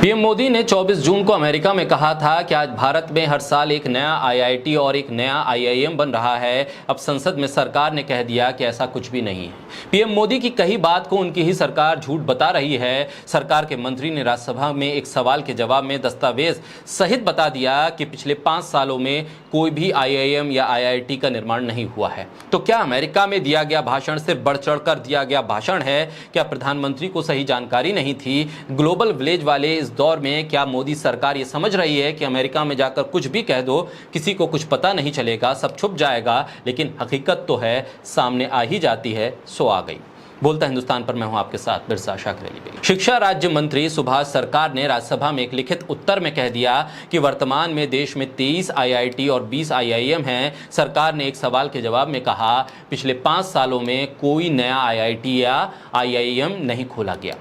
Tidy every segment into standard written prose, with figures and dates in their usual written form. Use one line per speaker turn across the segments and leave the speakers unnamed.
PM Modi ने 24 जून को America में कहा था कि आज भारत में हर साल एक नया आईआईटी और एक नया आईआईएम बन रहा है। अब संसद में सरकार ने कह दिया कि ऐसा कुछ भी नहीं है। पीएम मोदी की कही बात को उनकी ही सरकार झूठ बता रही है। सरकार के मंत्री ने राज्यसभा में एक सवाल के जवाब में दस्तावेज सहित बता दिया कि पिछले 5 सालों में कोई भी आईआईएम या आईआईटी का निर्माण नहीं हुआ है। तो क्या अमेरिका में दिया गया भाषण सिर्फ बढ़ चढ़ कर दिया गया भाषण है? क्या प्रधानमंत्री को सही जानकारी नहीं थी? ग्लोबल विलेज वाले इस दौर में क्या मोदी सरकार ये समझ रही है कि अमेरिका में जाकर कुछ भी कह दो, किसी को कुछ पता नहीं चलेगा, सब छुप जाएगा? लेकिन हकीकत तो है, सामने आ ही जाती है, सो आ गई। बोलता हिंदुस्तान पर मैं हूं आपके साथ बिरसा शाकरेली। शिक्षा राज्य मंत्री सुभाष सरकार ने राज्यसभा में एक लिखित उत्तर में कह दिया कि वर्तमान में देश में 23 आईआईटी और 20 आईआईएम हैं। सरकार ने एक सवाल के जवाब में कहा, पिछले 5 सालों में कोई नया आईआईटी या आईआईएम नहीं खोला गया।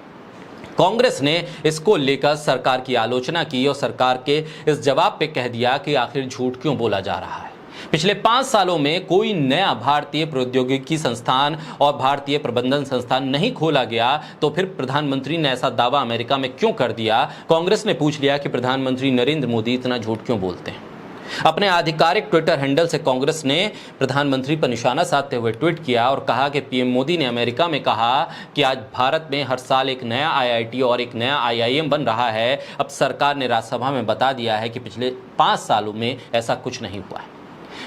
कांग्रेस ने इसको लेकर सरकार की आलोचना की और सरकार के इस जवाब पे कह दिया कि आखिर झूठ क्यों बोला जा रहा है। पिछले 5 सालों में कोई नया भारतीय प्रौद्योगिकी संस्थान और भारतीय प्रबंधन संस्थान नहीं खोला गया, तो फिर प्रधानमंत्री ने ऐसा दावा अमेरिका में क्यों कर दिया? कांग्रेस ने पूछ लिया कि प्रधानमंत्री नरेंद्र मोदी इतना झूठ क्यों बोलते हैं। अपने आधिकारिक ट्विटर हैंडल से कांग्रेस ने प्रधानमंत्री पर निशाना साधते हुए ट्वीट किया और कहा कि पीएम मोदी ने अमेरिका में कहा कि आज भारत में हर साल एक नया आईआईटी और एक नया आईआईएम बन रहा है। अब सरकार ने राज्यसभा में बता दिया है कि पिछले 5 सालों में ऐसा कुछ नहीं हुआ है।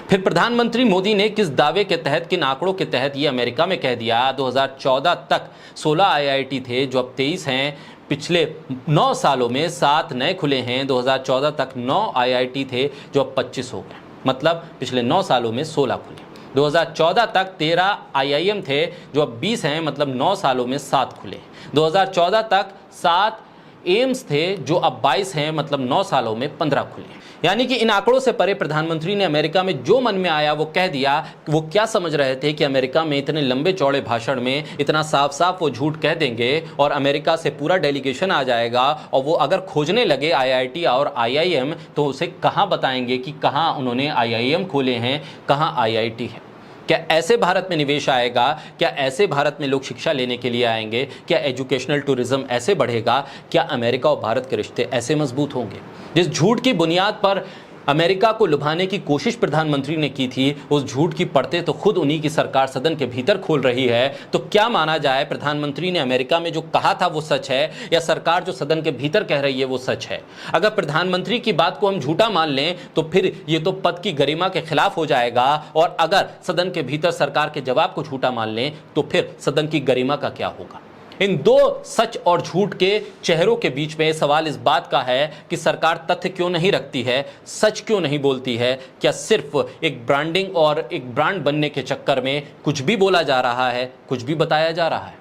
फिर प्रधानमंत्री मोदी ने किस दावे के तहत, किन आंकड़ों के तहत ये अमेरिका में कह दिया? 2014 तक 16 आईआईटी थे जो अब 23 हैं। पिछले 9 सालों में 7 नए खुले हैं। 2014 तक 9 आईआईटी थे जो अब 25 हो गए, मतलब पिछले 9 सालों में 16 खुले। 2014 तक 13 आईआईएम थे जो अब 20 हैं, मतलब 9 सालों में 7 खुले। 2014 तक 7 एम्स थे जो अब 22 हैं, मतलब 9 सालों में 15 खुले। यानी कि इन आंकड़ों से परे प्रधानमंत्री ने अमेरिका में जो मन में आया वो कह दिया। वो क्या समझ रहे थे कि अमेरिका में इतने लंबे चौड़े भाषण में इतना साफ साफ वो झूठ कह देंगे और अमेरिका से पूरा डेलीगेशन आ जाएगा और वो अगर खोजने लगे आईआईटी और आईआईएम तो उसे कहाँ बताएंगे कि कहाँ उन्होंने आईआईएम खोले हैं, कहाँ आईआईटी है? क्या ऐसे भारत में निवेश आएगा? क्या ऐसे भारत में लोग शिक्षा लेने के लिए आएंगे? क्या एजुकेशनल टूरिज्म ऐसे बढ़ेगा? क्या अमेरिका और भारत के रिश्ते ऐसे मजबूत होंगे? जिस झूठ की बुनियाद पर अमेरिका को लुभाने की कोशिश प्रधानमंत्री ने की थी, उस झूठ की परतें तो खुद उन्हीं की सरकार सदन के भीतर खोल रही है। तो क्या माना जाए, प्रधानमंत्री ने अमेरिका में जो कहा था वो सच है या सरकार जो सदन के भीतर कह रही है वो सच है? अगर प्रधानमंत्री की बात को हम झूठा मान लें तो फिर ये तो पद की गरिमा के खिलाफ हो जाएगा, और अगर सदन के भीतर सरकार के जवाब को झूठा मान लें तो फिर सदन की गरिमा का क्या होगा? इन दो सच और झूठ के चेहरों के बीच में सवाल इस बात का है कि सरकार तथ्य क्यों नहीं रखती है, सच क्यों नहीं बोलती है? क्या सिर्फ एक ब्रांडिंग और एक ब्रांड बनने के चक्कर में कुछ भी बोला जा रहा है, कुछ भी बताया जा रहा है?